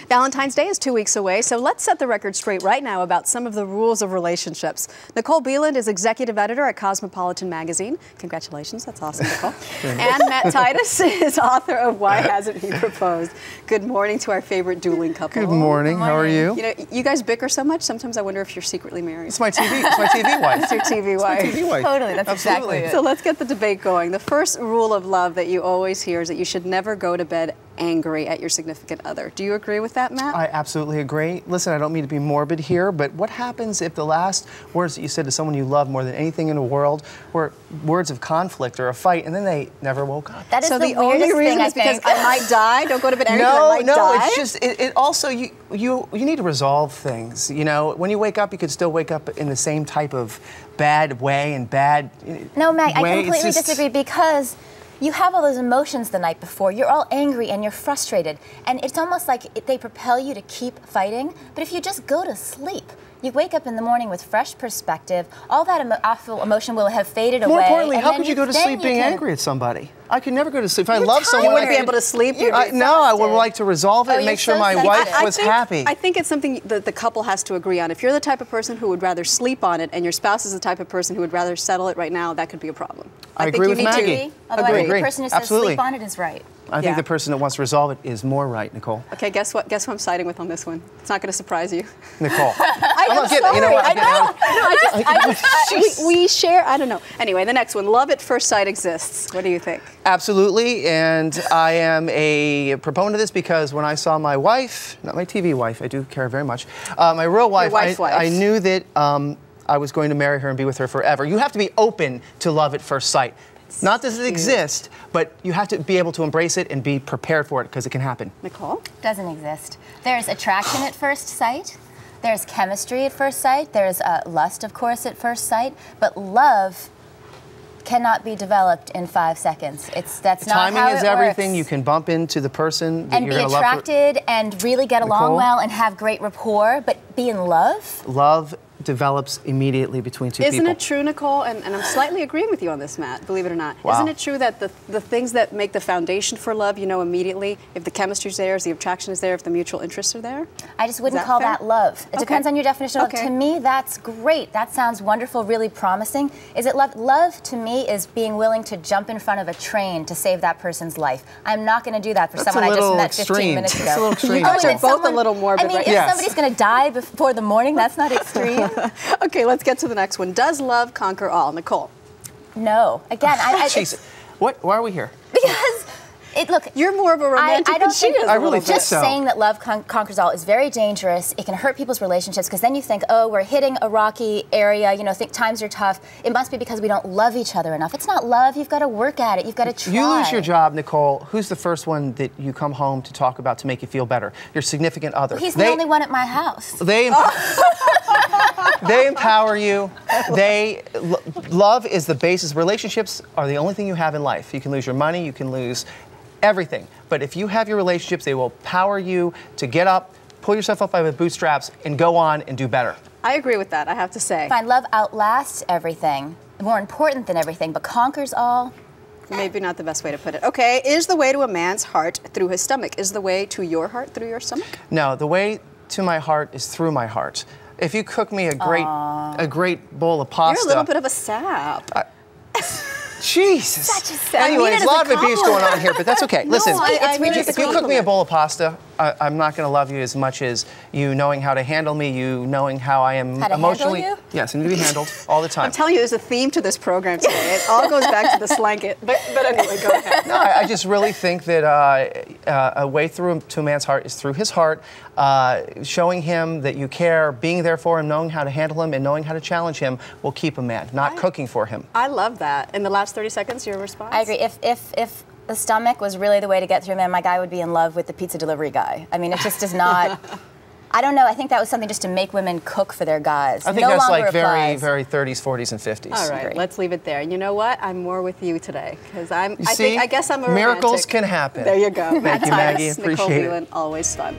Valentine's Day is 2 weeks away, so let's set the record straight right now about some of the rules of relationships. Nicole Beland is executive editor at Cosmopolitan Magazine. Congratulations, that's awesome, Nicole. And Matt Titus is author of Why Hasn't He Proposed? Good morning to our favorite dueling couple. Good morning. How are you? You know, you guys bicker so much, sometimes I wonder if you're secretly married. It's my TV. It's my TV wife. It's your TV wife. It's my TV wife. Totally, that's exactly it. So let's get the debate going. The first rule of love that you always hear is that you should never go to bed angry at your significant other. Do you agree with that, Matt? I absolutely agree. Listen, I don't mean to be morbid here, but what happens if the last words that you said to someone you love more than anything in the world were words of conflict or a fight, and then they never woke up? That is so the only weirdest reason thing, is because I might die. Don't go to bed angry. I might die. It's just it also you need to resolve things. You know, when you wake up, you could still wake up in the same type of bad way and bad. No, Meg, way. I completely disagree because you have all those emotions the night before. You're all angry and you're frustrated. And it's almost like they propel you to keep fighting. But if you just go to sleep, you wake up in the morning with fresh perspective. All that awful emotion will have faded away. More importantly, how could you go to sleep being angry at somebody? I could never go to sleep. If I love someone, you wouldn't be able to sleep. No, I would like to resolve it and make sure my wife was happy. I think it's something that the couple has to agree on. If you're the type of person who would rather sleep on it and your spouse is the type of person who would rather settle it right now, that could be a problem. I agree with Maggie. Although I think the person who says sleep on it is right. I think the person that wants to resolve it is more right, Nicole. Okay, guess what? Guess who I'm siding with on this one? It's not going to surprise you. Nicole. I'm sorry. You know what? We share. I don't know. Anyway, the next one. Love at first sight exists. What do you think? Absolutely, and I am a proponent of this because when I saw my wife, not my TV wife, I do care very much, my real wife, I knew that I was going to marry her and be with her forever. You have to be open to love at first sight. Not does it exist, but you have to be able to embrace it and be prepared for it because it can happen. Nicole? Doesn't exist. There's attraction at first sight. There's chemistry at first sight. There's lust, of course, at first sight. But love cannot be developed in 5 seconds. That's not how it works. Timing is everything. You can bump into the person that you're going to love. And be attracted and really get along well and have great rapport, but be in love? Love develops immediately between two people. Isn't it true, Nicole, and I'm slightly agreeing with you on this, Matt, believe it or not. Wow. Isn't it true that the things that make the foundation for love, you know immediately if the chemistry's there, if the attraction is there, if the mutual interests are there? I just wouldn't call that love. It depends on your definition of love. Okay. To me, that's great. That sounds wonderful, really promising. Is it love? Love, to me, is being willing to jump in front of a train to save that person's life. I'm not going to do that for someone I just met 15 minutes ago. That's a little extreme. You guys are both a little morbid. I mean, if somebody's going to die before the morning, that's not extreme. Okay, let's get to the next one. Does love conquer all? Nicole? No. Again, Why are we here? Because, look, you're more of a romantic than she is. I really think so. Just saying that love conquers all is very dangerous. It can hurt people's relationships because then you think, oh, we're hitting a rocky area, you know, think times are tough. It must be because we don't love each other enough. It's not love. You've got to work at it. You've got to try. You lose your job, Nicole. Who's the first one that you come home to talk about to make you feel better? Your significant other. He's the only one at my house. They empower you. Love is the basis. Relationships are the only thing you have in life. You can lose your money. You can lose everything. But if you have your relationships, they will power you to get up, pull yourself up by the bootstraps, and go on and do better. I agree with that, I have to say. Fine, love outlasts everything, more important than everything, but conquers all. Maybe not the best way to put it. Okay, is the way to a man's heart through his stomach? Is the way to your heart through your stomach? No, the way to my heart is through my heart. If you cook me a great bowl of pasta... You're a little bit of a sap. Jesus. Such a sad. Anyways, a lot of abuse going on here, but that's okay. Listen, if you cook me a bowl of pasta, I'm not going to love you as much as you knowing how to handle me, you knowing how I am emotionally. Handle you? Yes, I need to be handled all the time. I'm telling you, there's a theme to this program today. It all goes back to the slanket. But anyway, go ahead. No, I just really think that a way to a man's heart is through his heart, showing him that you care, being there for him, knowing how to handle him, and knowing how to challenge him will keep a man, not cooking for him. I love that. In the last 30 seconds, your response? I agree. If the stomach was really the way to get through a man, my guy would be in love with the pizza delivery guy. I mean, it just does not. I don't know. I think that was something just to make women cook for their guys. I think that's like very 30s, 40s, and 50s. All right, let's leave it there. And you know what? I'm more with you today because I guess I'm a miracles romantic. can happen. There you go. Thank you, Maggie. Nicole Appreciate it. Beland, always fun.